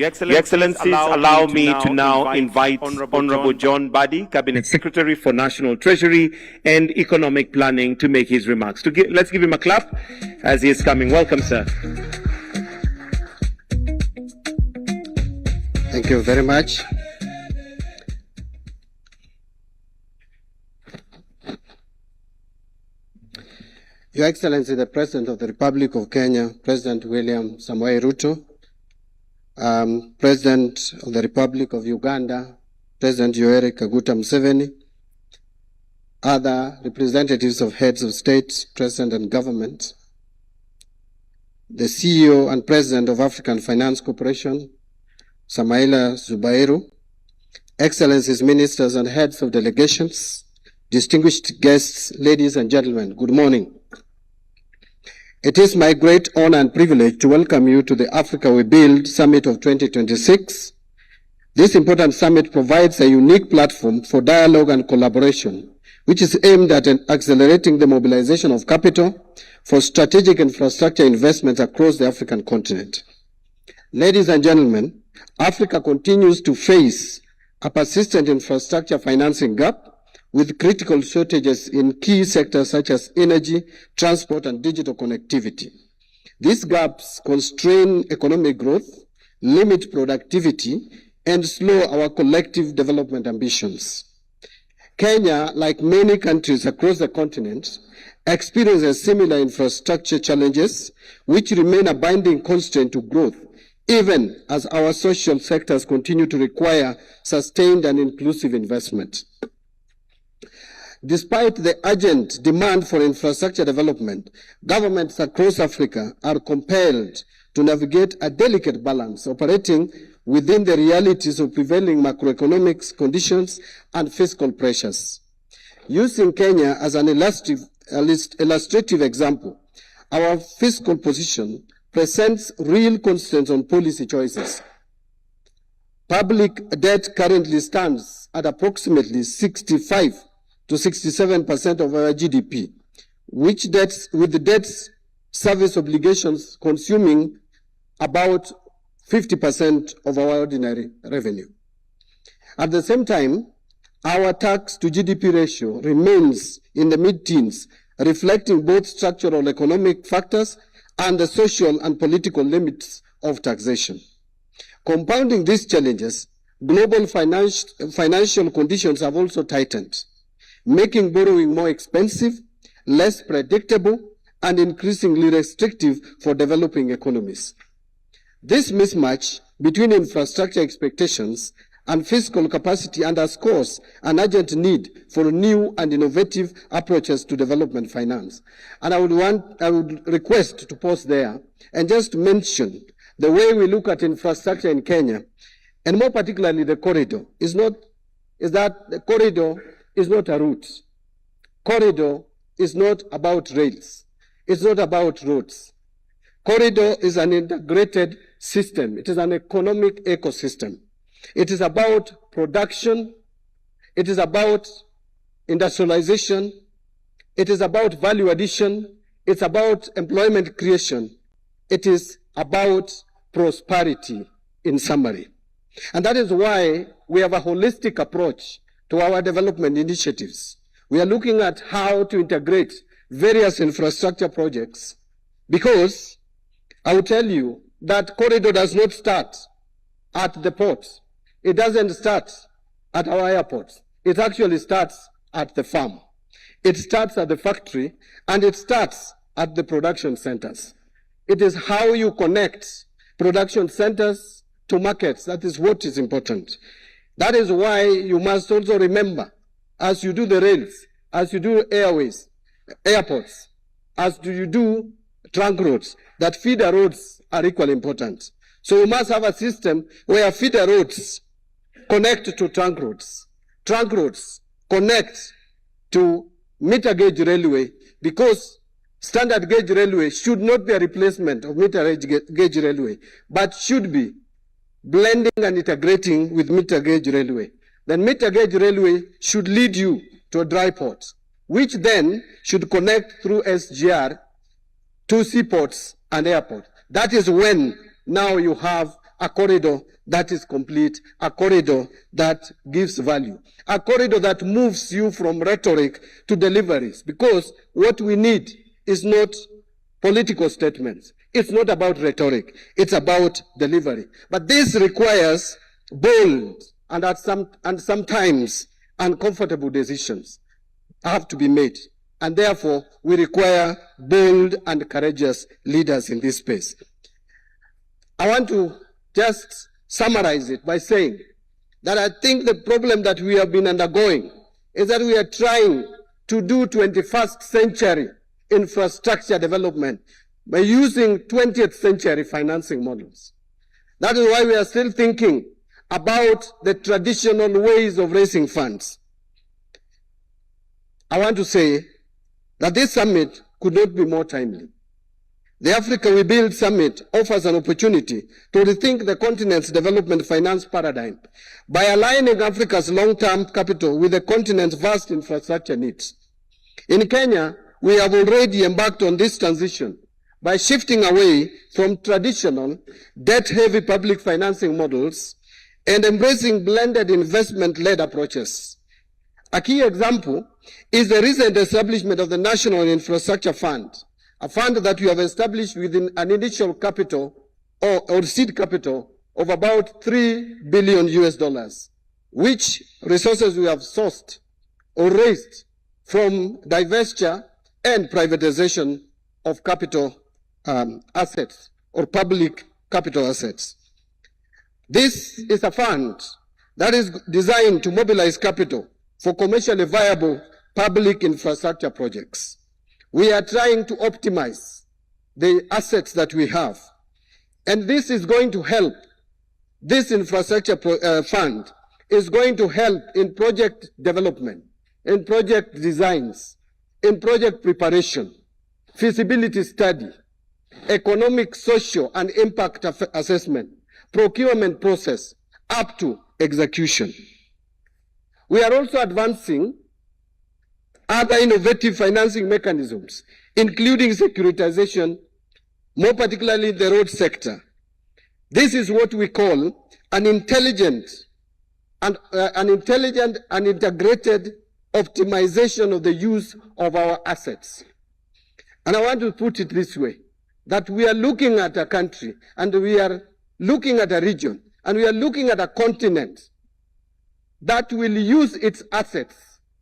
Your Excellencies, allow me to now invite Honorable John Badi, Cabinet Secretary for National Treasury and Economic Planning, to make his remarks. Let's give him a clap as he is coming. Welcome, sir. Thank you very much. Your Excellency, the President of the Republic of Kenya, President William Samoei Ruto, President of the Republic of Uganda, President Yoweri Kaguta Museveni, other representatives of heads of state, president and government, the CEO and President of African Finance Corporation, Samaila Zubairu, Excellencies, Ministers and heads of delegations, distinguished guests, ladies and gentlemen, good morning. It is my great honor and privilege to welcome you to the Africa We Build Summit of 2026. This important summit provides a unique platform for dialogue and collaboration, which is aimed at accelerating the mobilization of capital for strategic infrastructure investments across the African continent. Ladies and gentlemen, Africa continues to face a persistent infrastructure financing gap, with critical shortages in key sectors such as energy, transport, and digital connectivity. These gaps constrain economic growth, limit productivity, and slow our collective development ambitions. Kenya, like many countries across the continent, experiences similar infrastructure challenges, which remain a binding constraint to growth, even as our social sectors continue to require sustained and inclusive investment. Despite the urgent demand for infrastructure development, governments across Africa are compelled to navigate a delicate balance, operating within the realities of prevailing macroeconomic conditions and fiscal pressures. Using Kenya as an illustrative example, our fiscal position presents real constraints on policy choices. Public debt currently stands at approximately 65 to 67% of our GDP, with the debt service obligations consuming about 50% of our ordinary revenue. At the same time, our tax to GDP ratio remains in the mid-teens, reflecting both structural economic factors and the social and political limits of taxation. Compounding these challenges, global financial conditions have also tightened, making borrowing more expensive, less predictable, and increasingly restrictive for developing economies. This mismatch between infrastructure expectations and fiscal capacity underscores an urgent need for new and innovative approaches to development finance. And I would request to pause there and just mention the way we look at infrastructure in Kenya, and more particularly the corridor, is that the corridor is not a route. Corridor is not about rails. It's not about roads. Corridor is an integrated system. It is an economic ecosystem. It is about production. It is about industrialization. It is about value addition. It's about employment creation. It is about prosperity, in summary. And that is why we have a holistic approach to our development initiatives. We are looking at how to integrate various infrastructure projects, because I will tell you that corridor does not start at the ports. It doesn't start at our airports. It actually starts at the farm. It starts at the factory, and it starts at the production centers. It is how you connect production centers to markets that is what is important. That is why you must also remember, as you do the rails, as you do airways, airports, as you do trunk roads, that feeder roads are equally important. So you must have a system where feeder roads connect to trunk roads connect to meter gauge railway, because standard gauge railway should not be a replacement of meter gauge railway, but should be blending and integrating with meter gauge railway. Then meter gauge railway should lead you to a dry port, which then should connect through SGR to seaports and airports. That is when now you have a corridor that is complete, a corridor that gives value, a corridor that moves you from rhetoric to deliveries. Because what we need is not political statements. It's not about rhetoric. It's about delivery. But this requires bold and sometimes uncomfortable decisions have to be made. And therefore, we require bold and courageous leaders in this space. I want to just summarize it by saying that I think the problem that we have been undergoing is that we are trying to do 21st century infrastructure development by using 20th century financing models. That is why we are still thinking about the traditional ways of raising funds. I want to say that this summit could not be more timely. The Africa We Build Summit offers an opportunity to rethink the continent's development finance paradigm by aligning Africa's long-term capital with the continent's vast infrastructure needs. In Kenya, we have already embarked on this transition by shifting away from traditional debt-heavy public financing models and embracing blended investment-led approaches. A key example is the recent establishment of the National Infrastructure Fund, a fund that we have established within an initial capital or seed capital of about $3 billion US, which resources we have sourced or raised from divestiture and privatization of capital assets or public capital assets. This is a fund that is designed to mobilize capital for commercially viable public infrastructure projects. We are trying to optimize the assets that we have. And this is going to help. This infrastructure fund is going to help in project development, in project designs, in project preparation, feasibility study, economic, social, and impact assessment, procurement process, up to execution. We are also advancing other innovative financing mechanisms, including securitization, more particularly in the road sector. This is what we call an intelligent and integrated optimization of the use of our assets. And I want to put it this way, that we are looking at a country, and we are looking at a region, and we are looking at a continent that will use its assets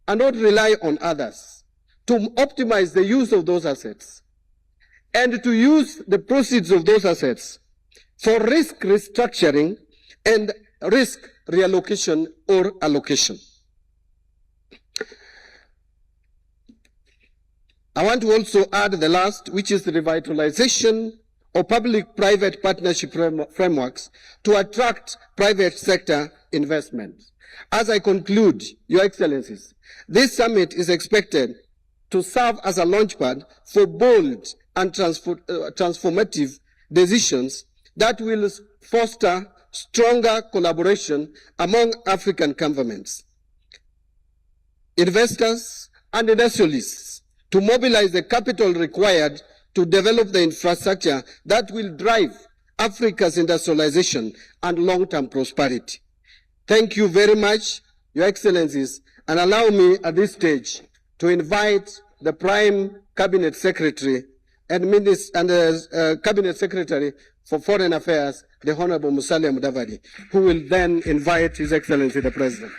and not rely on others to optimize the use of those assets and to use the proceeds of those assets for risk restructuring and risk reallocation or allocation. I want to also add the last, which is the revitalization of public-private partnership frameworks to attract private sector investment. As I conclude, Your Excellencies, this summit is expected to serve as a launchpad for bold and transformative decisions that will foster stronger collaboration among African governments, investors, and industrialists to mobilize the capital required to develop the infrastructure that will drive Africa's industrialization and long-term prosperity. Thank you very much, Your Excellencies, and allow me at this stage to invite the Prime Cabinet Secretary and Cabinet Secretary for Foreign Affairs, the Honorable Musalia Mudavadi, who will then invite His Excellency the President.